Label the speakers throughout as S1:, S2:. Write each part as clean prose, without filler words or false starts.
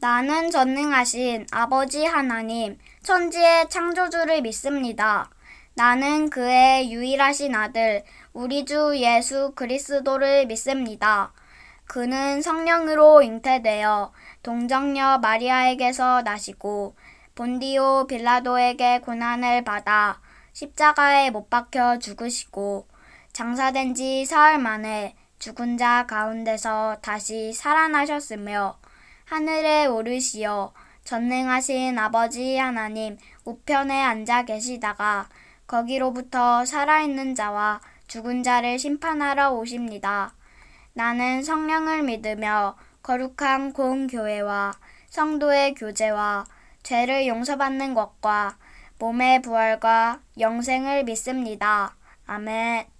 S1: 나는 전능하신 아버지 하나님, 천지의 창조주를 믿습니다. 나는 그의 유일하신 아들, 우리 주 예수 그리스도를 믿습니다. 그는 성령으로 잉태되어 동정녀 마리아에게서 나시고 본디오 빌라도에게 고난을 받아 십자가에 못 박혀 죽으시고 장사된 지 사흘 만에 죽은 자 가운데서 다시 살아나셨으며 하늘에 오르시어 전능하신 아버지 하나님 우편에 앉아 계시다가 거기로부터 살아있는 자와 죽은 자를 심판하러 오십니다. 나는 성령을 믿으며 거룩한 공교회와 성도의 교제와 죄를 용서받는 것과 몸의 부활과 영생을 믿습니다. 아멘.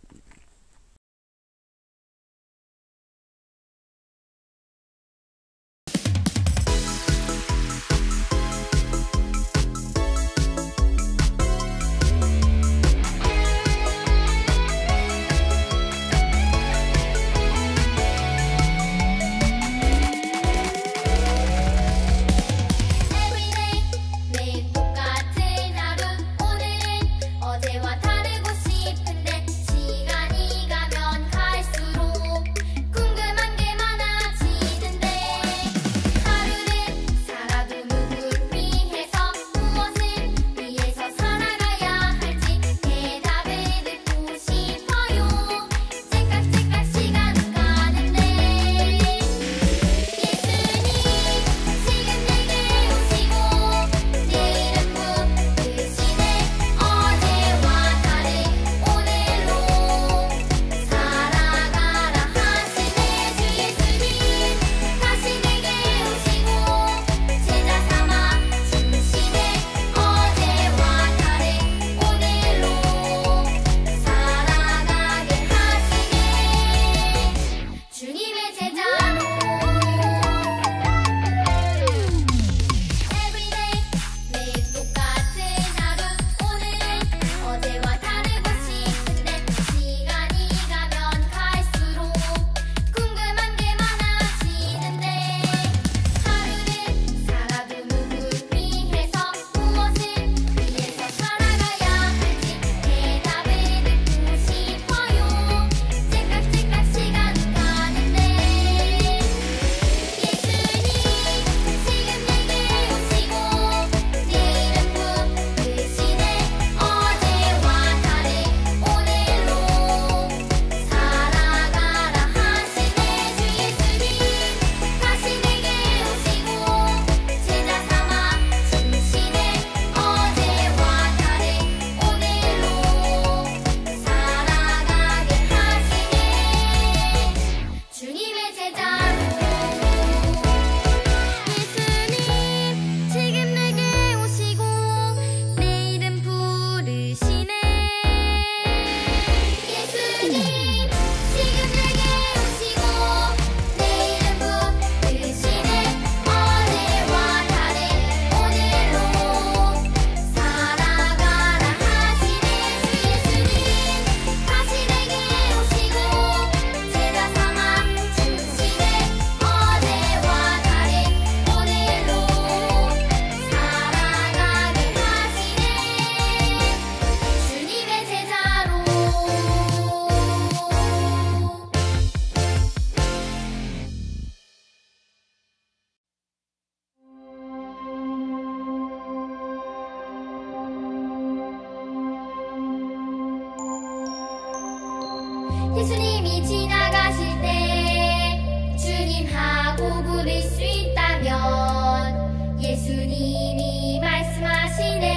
S2: 예수님이 지나가실 때 주님하고 부를 수 있다면 예수님이 말씀하시네.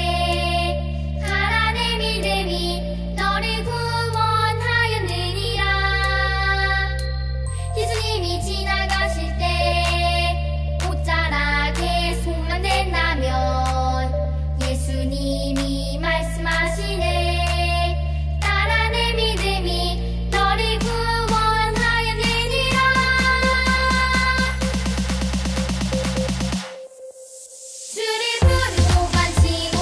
S2: 가라 내 믿음이 너를 구원하였느니라. 예수님이 지나가실 때 옷자락에 손만 댄다면 예수님이 말씀하시네. 주를 부르고 간치고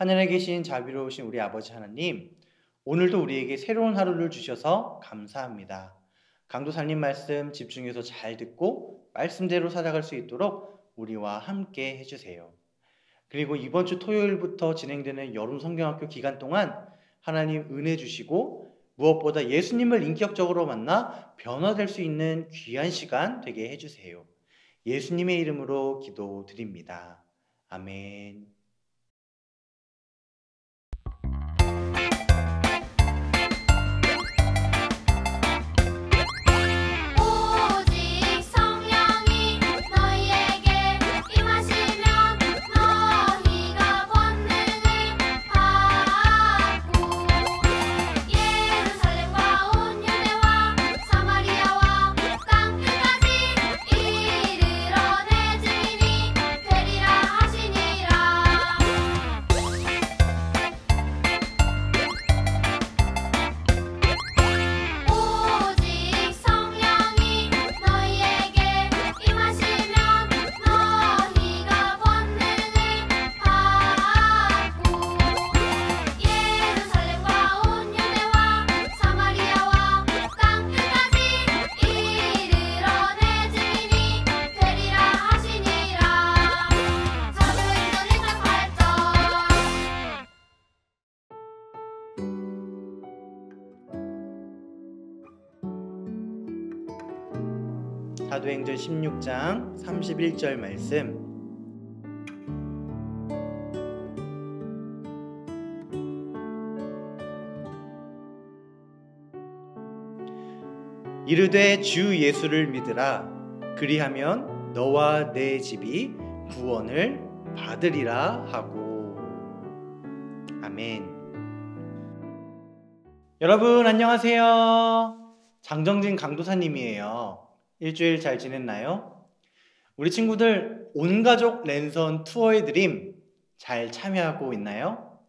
S3: 하늘에 계신 자비로우신 우리 아버지 하나님, 오늘도 우리에게 새로운 하루를 주셔서 감사합니다. 강도사님 말씀 집중해서 잘 듣고 말씀대로 살아갈 수 있도록 우리와 함께 해주세요. 그리고 이번 주 토요일부터 진행되는 여름 성경학교 기간 동안 하나님 은혜 주시고 무엇보다 예수님을 인격적으로 만나 변화될 수 있는 귀한 시간 되게 해주세요. 예수님의 이름으로 기도드립니다. 아멘. 사도행전 16장 31절 말씀. 이르되 주 예수를 믿으라. 그리하면 너와 내 집이 구원을 받으리라 하고. 아멘. 여러분 안녕하세요. 장정진 강도사님이에요. 일주일 잘 지냈나요? 우리 친구들 온가족 랜선 투어의 드림 잘 참여하고 있나요?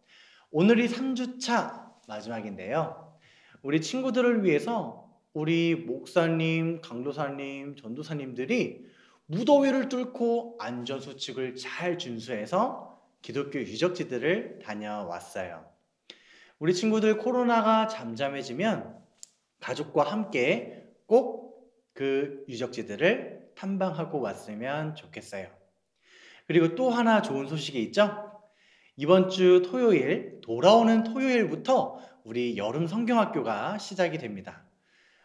S3: 오늘이 3주차 마지막인데요. 우리 친구들을 위해서 우리 목사님, 강도사님, 전도사님들이 무더위를 뚫고 안전수칙을 잘 준수해서 기독교 유적지들을 다녀왔어요. 우리 친구들 코로나가 잠잠해지면 가족과 함께 꼭 그 유적지들을 탐방하고 왔으면 좋겠어요. 그리고 또 하나 좋은 소식이 있죠? 이번 주 토요일, 돌아오는 토요일부터 우리 여름 성경학교가 시작이 됩니다.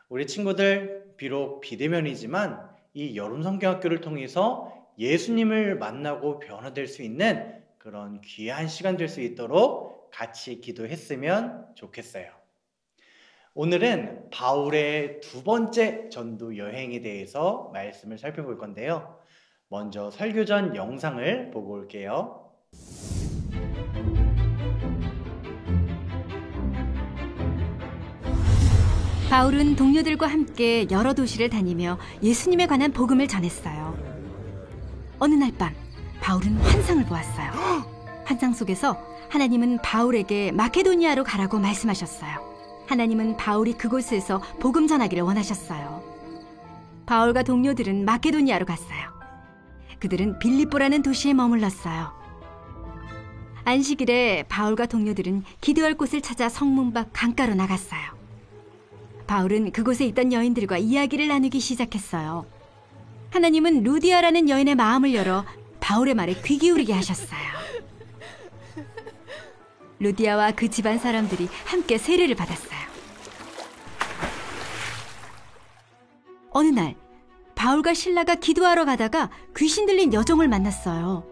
S3: 우리 친구들 비록 비대면이지만 이 여름 성경학교를 통해서 예수님을 만나고 변화될 수 있는 그런 귀한 시간 될 수 있도록 같이 기도했으면 좋겠어요. 오늘은 바울의 두 번째 전도 여행에 대해서 말씀을 살펴볼 건데요. 먼저 설교전 영상을 보고 올게요.
S4: 바울은 동료들과 함께 여러 도시를 다니며 예수님에 관한 복음을 전했어요. 어느 날 밤 바울은 환상을 보았어요. 환상 속에서 하나님은 바울에게 마케도니아로 가라고 말씀하셨어요. 하나님은 바울이 그곳에서 복음 전하기를 원하셨어요. 바울과 동료들은 마케도니아로 갔어요. 그들은 빌립보라는 도시에 머물렀어요. 안식일에 바울과 동료들은 기도할 곳을 찾아 성문 밖 강가로 나갔어요. 바울은 그곳에 있던 여인들과 이야기를 나누기 시작했어요. 하나님은 루디아라는 여인의 마음을 열어 바울의 말에 귀 기울이게 하셨어요. 루디아와 그 집안 사람들이 함께 세례를 받았어요. 어느 날 바울과 실라가 기도하러 가다가 귀신 들린 여종을 만났어요.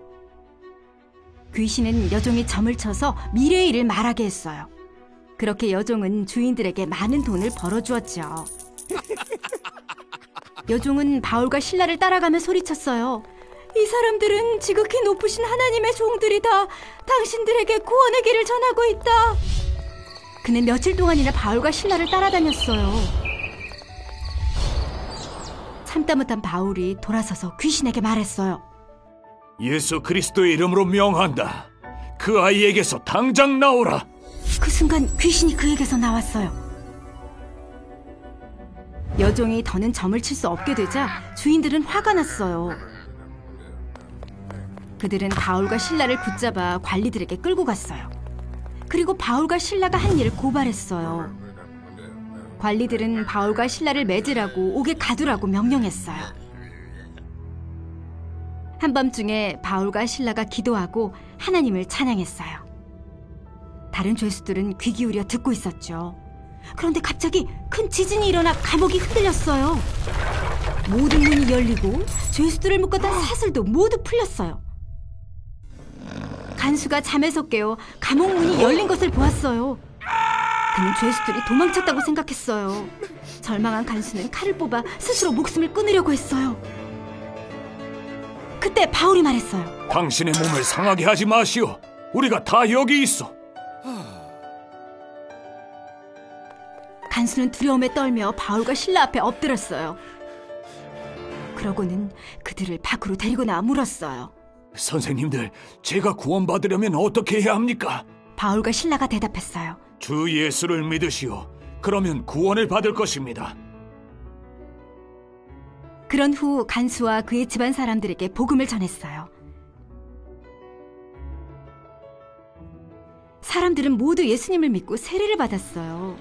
S4: 귀신은 여종이 점을 쳐서 미래의 일을 말하게 했어요. 그렇게 여종은 주인들에게 많은 돈을 벌어주었죠. 여종은 바울과 실라를 따라가며 소리쳤어요. 이 사람들은 지극히 높으신 하나님의 종들이다. 당신들에게 구원의 길을 전하고 있다. 그는 며칠 동안이나 바울과 실라를 따라다녔어요. 참다 못한 바울이 돌아서서 귀신에게 말했어요.
S5: 예수 그리스도의 이름으로 명한다. 그 아이에게서 당장 나오라.
S4: 그 순간 귀신이 그에게서 나왔어요. 여종이 더는 점을 칠 수 없게 되자 주인들은 화가 났어요. 그들은 바울과 실라를 붙잡아 관리들에게 끌고 갔어요. 그리고 바울과 실라가 한 일을 고발했어요. 관리들은 바울과 실라를 매질하고 옥에 가두라고 명령했어요. 한밤중에 바울과 실라가 기도하고 하나님을 찬양했어요. 다른 죄수들은 귀 기울여 듣고 있었죠. 그런데 갑자기 큰 지진이 일어나 감옥이 흔들렸어요. 모든 문이 열리고 죄수들을 묶었던 사슬도 모두 풀렸어요. 간수가 잠에서 깨어 감옥 문이 열린 것을 보았어요. 그는 죄수들이 도망쳤다고 생각했어요. 절망한 간수는 칼을 뽑아 스스로 목숨을 끊으려고 했어요. 그때 바울이 말했어요.
S5: 당신의 몸을 상하게 하지 마시오. 우리가 다 여기 있어.
S4: 간수는 두려움에 떨며 바울과 실라 앞에 엎드렸어요. 그러고는 그들을 밖으로 데리고 나와 물었어요.
S5: 선생님들, 제가 구원받으려면 어떻게 해야 합니까?
S4: 바울과 실라가 대답했어요.
S5: 주 예수를 믿으시오. 그러면 구원을 받을 것입니다.
S4: 그런 후 간수와 그의 집안 사람들에게 복음을 전했어요. 사람들은 모두 예수님을 믿고 세례를 받았어요.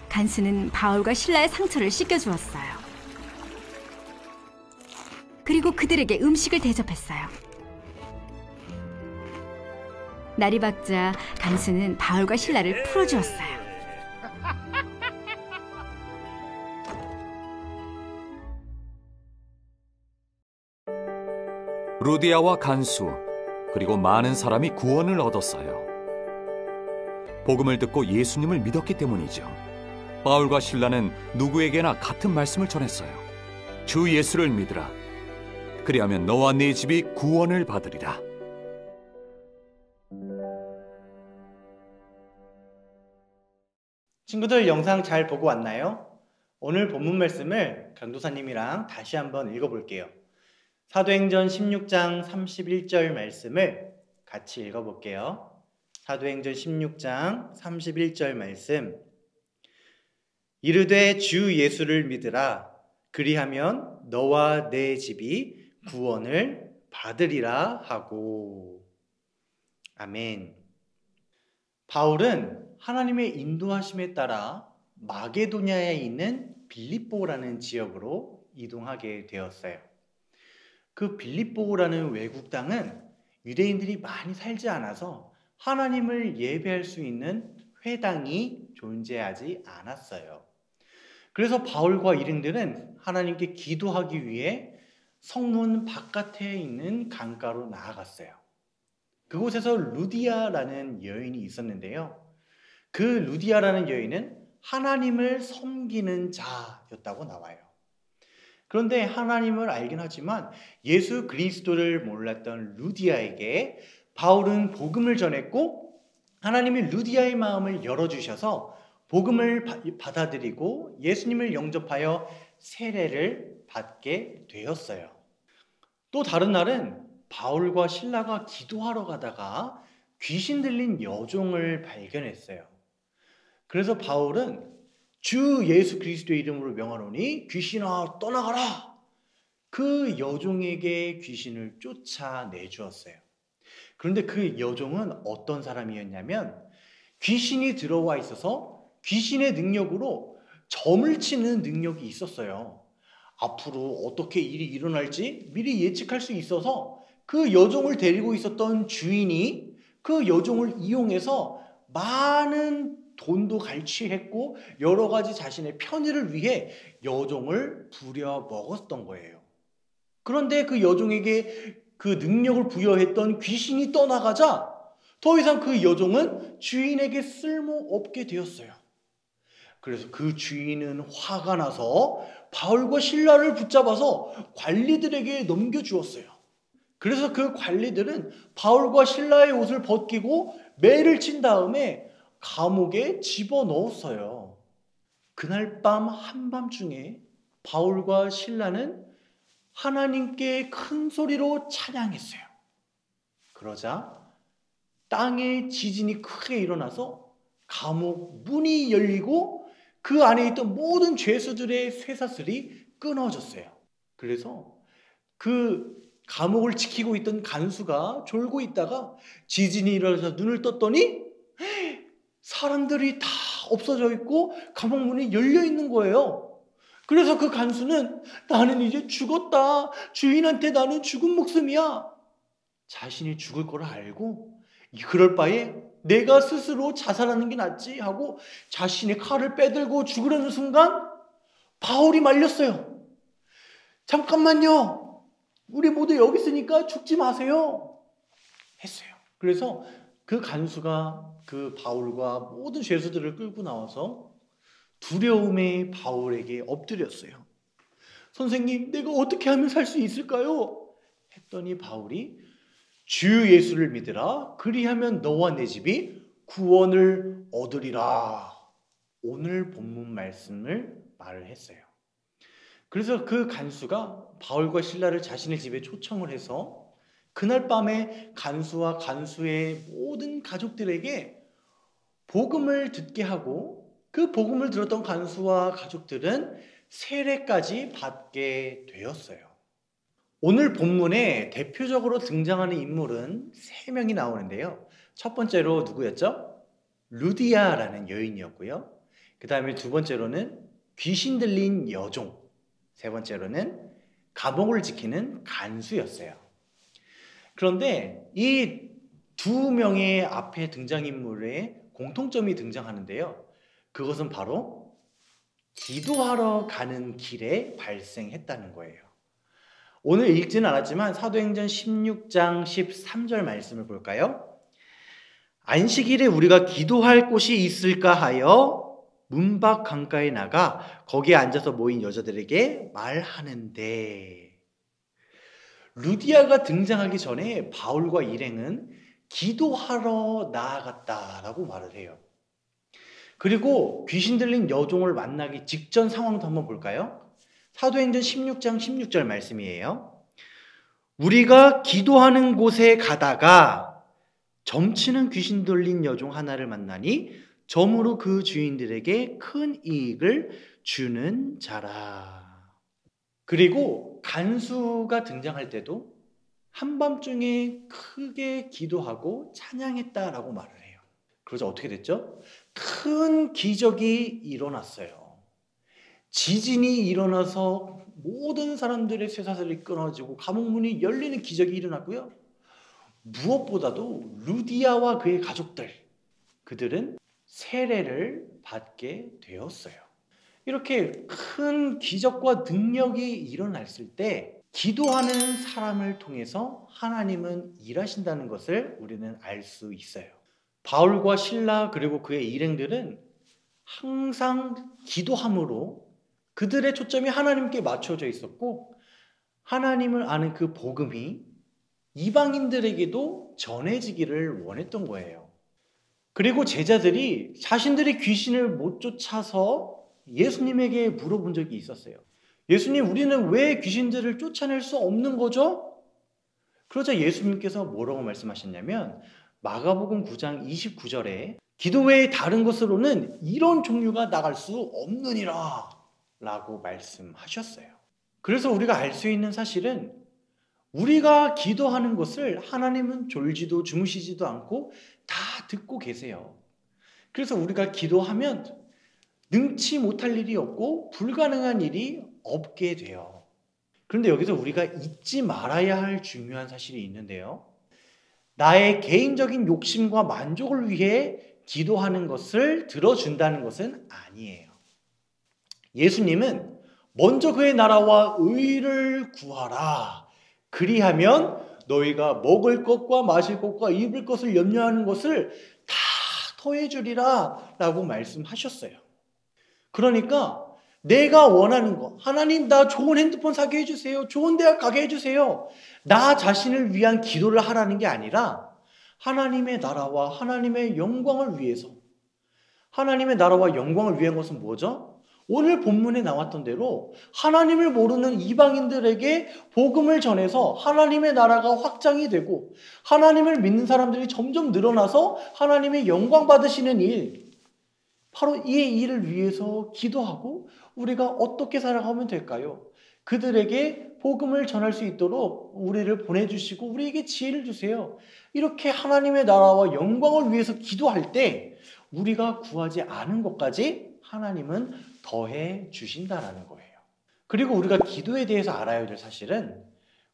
S4: 간수는 바울과 실라의 상처를 씻겨주었어요. 그리고 그들에게 음식을 대접했어요. 날이 밝자 간수는 바울과 실라를 풀어주었어요.
S6: 루디아와 간수 그리고 많은 사람이 구원을 얻었어요. 복음을 듣고 예수님을 믿었기 때문이죠. 바울과 실라는 누구에게나 같은 말씀을 전했어요. 주 예수를 믿으라. 그리하면 너와 네 집이 구원을 받으리라.
S3: 친구들 영상 잘 보고 왔나요? 오늘 본문 말씀을 강도사님이랑 다시 한번 읽어볼게요. 사도행전 16장 31절 말씀을 같이 읽어볼게요. 사도행전 16장 31절 말씀. 이르되 주 예수를 믿으라. 그리하면 너와 내 집이 구원을 받으리라 하고. 아멘. 바울은 하나님의 인도하심에 따라 마게도냐에 있는 빌립보라는 지역으로 이동하게 되었어요. 그 빌립보라는 외국 땅은 유대인들이 많이 살지 않아서 하나님을 예배할 수 있는 회당이 존재하지 않았어요. 그래서 바울과 일행들은 하나님께 기도하기 위해 성문 바깥에 있는 강가로 나아갔어요. 그곳에서 루디아라는 여인이 있었는데요. 그 루디아라는 여인은 하나님을 섬기는 자였다고 나와요. 그런데 하나님을 알긴 하지만 예수 그리스도를 몰랐던 루디아에게 바울은 복음을 전했고 하나님이 루디아의 마음을 열어주셔서 복음을 받아들이고 예수님을 영접하여 세례를 받게 되었어요. 또 다른 날은 바울과 실라가 기도하러 가다가 귀신 들린 여종을 발견했어요. 그래서 바울은 주 예수 그리스도의 이름으로 명하노니 귀신아 떠나가라. 그 여종에게 귀신을 쫓아내 주었어요. 그런데 그 여종은 어떤 사람이었냐면 귀신이 들어와 있어서 귀신의 능력으로 점을 치는 능력이 있었어요. 앞으로 어떻게 일이 일어날지 미리 예측할 수 있어서 그 여종을 데리고 있었던 주인이 그 여종을 이용해서 많은 돈도 갈취했고 여러 가지 자신의 편의를 위해 여종을 부려먹었던 거예요. 그런데 그 여종에게 그 능력을 부여했던 귀신이 떠나가자 더 이상 그 여종은 주인에게 쓸모없게 되었어요. 그래서 그 주인은 화가 나서 바울과 실라를 붙잡아서 관리들에게 넘겨주었어요. 그래서 그 관리들은 바울과 실라의 옷을 벗기고 매를 친 다음에 감옥에 집어넣었어요. 그날 밤 한밤중에 바울과 실라는 하나님께 큰 소리로 찬양했어요. 그러자 땅에 지진이 크게 일어나서 감옥 문이 열리고 그 안에 있던 모든 죄수들의 쇠사슬이 끊어졌어요. 그래서 그 감옥을 지키고 있던 간수가 졸고 있다가 지진이 일어나서 눈을 떴더니 사람들이 다 없어져 있고 감옥 문이 열려 있는 거예요. 그래서 그 간수는 나는 이제 죽었다. 주인한테 나는 죽은 목숨이야. 자신이 죽을 걸 알고 그럴 바에 내가 스스로 자살하는 게 낫지 하고 자신의 칼을 빼들고 죽으려는 순간 바울이 말렸어요. 잠깐만요. 우리 모두 여기 있으니까 죽지 마세요. 했어요. 그래서 그 간수가 그 바울과 모든 죄수들을 끌고 나와서 두려움에 바울에게 엎드렸어요. 선생님, 내가 어떻게 하면 살 수 있을까요? 했더니 바울이 주 예수를 믿으라. 그리하면 너와 내 집이 구원을 얻으리라. 오늘 본문 말씀을 말을 했어요. 그래서 그 간수가 바울과 실라를 자신의 집에 초청을 해서 그날 밤에 간수와 간수의 모든 가족들에게 복음을 듣게 하고 그 복음을 들었던 간수와 가족들은 세례까지 받게 되었어요. 오늘 본문에 대표적으로 등장하는 인물은 3명이 나오는데요. 첫 번째로 누구였죠? 루디아라는 여인이었고요. 그 다음에 두 번째로는 귀신 들린 여종, 세 번째로는 감옥을 지키는 간수였어요. 그런데 이 2명의 앞에 등장인물의 공통점이 등장하는데요. 그것은 바로 기도하러 가는 길에 발생했다는 거예요. 오늘 읽지는 않았지만 사도행전 16장 13절 말씀을 볼까요? 안식일에 우리가 기도할 곳이 있을까 하여 문 밖 강가에 나가 거기에 앉아서 모인 여자들에게 말하는데, 루디아가 등장하기 전에 바울과 일행은 기도하러 나아갔다라고 말을 해요. 그리고 귀신 들린 여종을 만나기 직전 상황도 한번 볼까요? 사도행전 16장 16절 말씀이에요. 우리가 기도하는 곳에 가다가 점치는 귀신 들린 여종 하나를 만나니 점으로 그 주인들에게 큰 이익을 주는 자라. 그리고 간수가 등장할 때도 한밤중에 크게 기도하고 찬양했다라고 말을 해요. 그러자 어떻게 됐죠? 큰 기적이 일어났어요. 지진이 일어나서 모든 사람들의 쇠사슬이 끊어지고 감옥문이 열리는 기적이 일어났고요. 무엇보다도 루디아와 그의 가족들, 그들은 세례를 받게 되었어요. 이렇게 큰 기적과 능력이 일어났을 때 기도하는 사람을 통해서 하나님은 일하신다는 것을 우리는 알 수 있어요. 바울과 실라 그리고 그의 일행들은 항상 기도함으로 그들의 초점이 하나님께 맞춰져 있었고, 하나님을 아는 그 복음이 이방인들에게도 전해지기를 원했던 거예요. 그리고 제자들이 자신들이 귀신을 못 쫓아서 예수님에게 물어본 적이 있었어요. 예수님, 우리는 왜 귀신들을 쫓아낼 수 없는 거죠? 그러자 예수님께서 뭐라고 말씀하셨냐면, 마가복음 9장 29절에 기도 외에 다른 것으로는 이런 종류가 나갈 수 없느니라 라고 말씀하셨어요. 그래서 우리가 알 수 있는 사실은 우리가 기도하는 것을 하나님은 졸지도 주무시지도 않고 다 듣고 계세요. 그래서 우리가 기도하면 능치 못할 일이 없고 불가능한 일이 없게 돼요. 그런데 여기서 우리가 잊지 말아야 할 중요한 사실이 있는데요. 나의 개인적인 욕심과 만족을 위해 기도하는 것을 들어준다는 것은 아니에요. 예수님은 먼저 그의 나라와 의를 구하라. 그리하면 너희가 먹을 것과 마실 것과 입을 것을 염려하는 것을 다 더해주리라 라고 말씀하셨어요. 그러니까 내가 원하는 거, 하나님 나 좋은 핸드폰 사게 해주세요. 좋은 대학 가게 해주세요. 나 자신을 위한 기도를 하라는 게 아니라 하나님의 나라와 하나님의 영광을 위해서, 하나님의 나라와 영광을 위한 것은 뭐죠? 오늘 본문에 나왔던 대로 하나님을 모르는 이방인들에게 복음을 전해서 하나님의 나라가 확장이 되고 하나님을 믿는 사람들이 점점 늘어나서 하나님의 영광 받으시는 일, 바로 이 일을 위해서 기도하고 우리가 어떻게 살아가면 될까요? 그들에게 복음을 전할 수 있도록 우리를 보내주시고 우리에게 지혜를 주세요. 이렇게 하나님의 나라와 영광을 위해서 기도할 때 우리가 구하지 않은 것까지 하나님은 더해 주신다라는 거예요. 그리고 우리가 기도에 대해서 알아야 될 사실은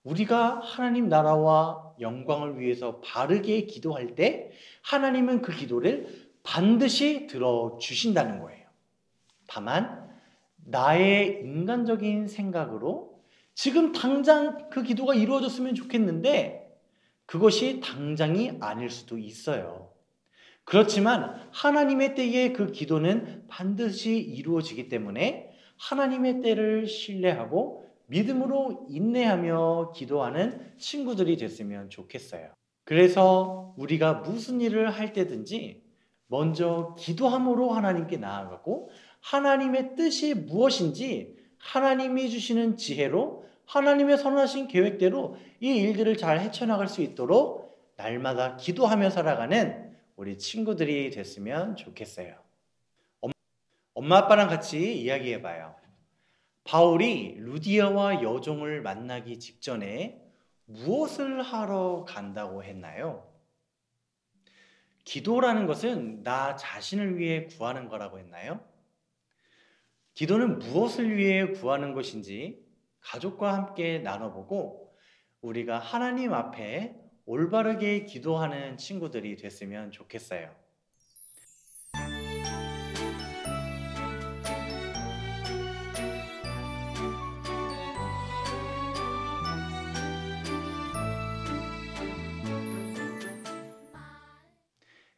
S3: 우리가 하나님 나라와 영광을 위해서 바르게 기도할 때 하나님은 그 기도를 반드시 들어주신다는 거예요. 다만 나의 인간적인 생각으로 지금 당장 그 기도가 이루어졌으면 좋겠는데 그것이 당장이 아닐 수도 있어요. 그렇지만 하나님의 때에 그 기도는 반드시 이루어지기 때문에 하나님의 때를 신뢰하고 믿음으로 인내하며 기도하는 친구들이 됐으면 좋겠어요. 그래서 우리가 무슨 일을 할 때든지 먼저 기도함으로 하나님께 나아가고 하나님의 뜻이 무엇인지 하나님이 주시는 지혜로 하나님의 선하신 계획대로 이 일들을 잘 헤쳐나갈 수 있도록 날마다 기도하며 살아가는 우리 친구들이 됐으면 좋겠어요. 엄마 아빠랑 같이 이야기해봐요. 바울이 루디아와 여종을 만나기 직전에 무엇을 하러 간다고 했나요? 기도라는 것은 나 자신을 위해 구하는 거라고 했나요? 기도는 무엇을 위해 구하는 것인지 가족과 함께 나눠보고 우리가 하나님 앞에 올바르게 기도하는 친구들이 됐으면 좋겠어요.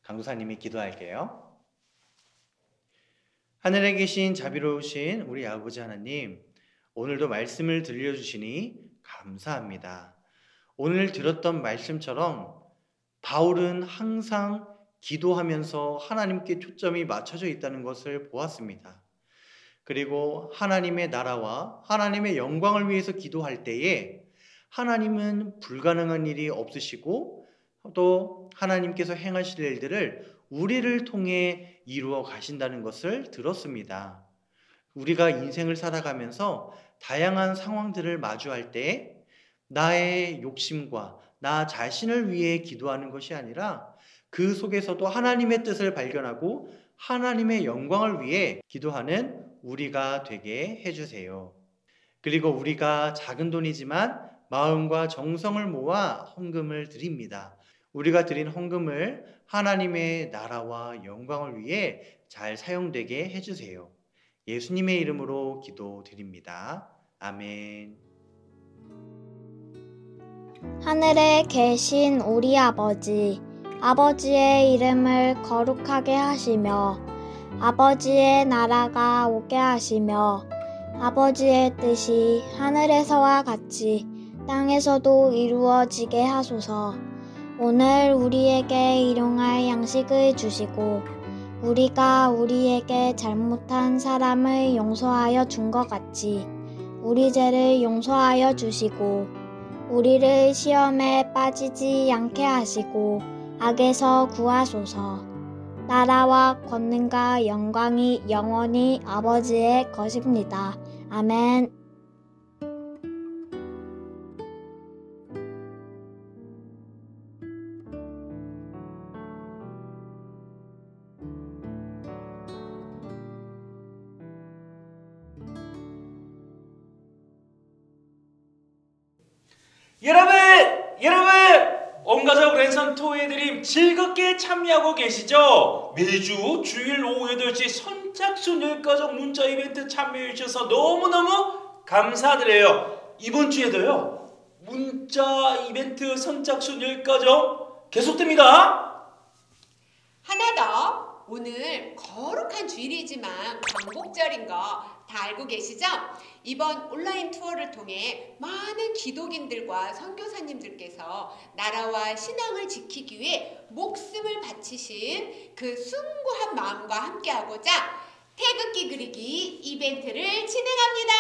S3: 강도사님이 기도할게요. 하늘에 계신 자비로우신 우리 아버지 하나님, 오늘도 말씀을 들려주시니 감사합니다. 오늘 들었던 말씀처럼 바울은 항상 기도하면서 하나님께 초점이 맞춰져 있다는 것을 보았습니다. 그리고 하나님의 나라와 하나님의 영광을 위해서 기도할 때에 하나님은 불가능한 일이 없으시고 또 하나님께서 행하실 일들을 우리를 통해 이루어 가신다는 것을 들었습니다. 우리가 인생을 살아가면서 다양한 상황들을 마주할 때 나의 욕심과 나 자신을 위해 기도하는 것이 아니라 그 속에서도 하나님의 뜻을 발견하고 하나님의 영광을 위해 기도하는 우리가 되게 해주세요. 그리고 우리가 작은 돈이지만 마음과 정성을 모아 헌금을 드립니다. 우리가 드린 헌금을 하나님의 나라와 영광을 위해 잘 사용되게 해주세요. 예수님의 이름으로 기도드립니다. 아멘.
S1: 하늘에 계신 우리 아버지, 아버지의 이름을 거룩하게 하시며 아버지의 나라가 오게 하시며 아버지의 뜻이 하늘에서와 같이 땅에서도 이루어지게 하소서. 오늘 우리에게 일용할 양식을 주시고 우리가 우리에게 잘못한 사람을 용서하여 준 것 같이 우리 죄를 용서하여 주시고 우리를 시험에 빠지지 않게 하시고 악에서 구하소서. 나라와 권능과 영광이 영원히 아버지의 것입니다. 아멘.
S7: 여러분! 온가족 랜선 토요일 드림 즐겁게 참여하고 계시죠? 매주 주일 오후 8시 선착순 10가족 문자 이벤트 참여해 주셔서 너무너무 감사드려요. 이번 주에도요, 문자 이벤트 선착순 10가족 계속됩니다.
S8: 하나 더, 오늘 거룩한 주일이지만 광복절인 거 다 알고 계시죠? 이번 온라인 투어를 통해 많은 기독인들과 선교사님들께서 나라와 신앙을 지키기 위해 목숨을 바치신 그 숭고한 마음과 함께하고자 태극기 그리기 이벤트를 진행합니다.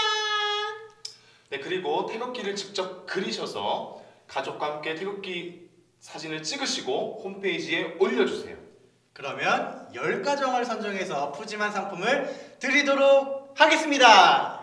S9: 네, 그리고 태극기를 직접 그리셔서 가족과 함께 태극기 사진을 찍으시고 홈페이지에 올려주세요.
S3: 그러면 10가정을 선정해서 푸짐한 상품을 드리도록 하겠습니다.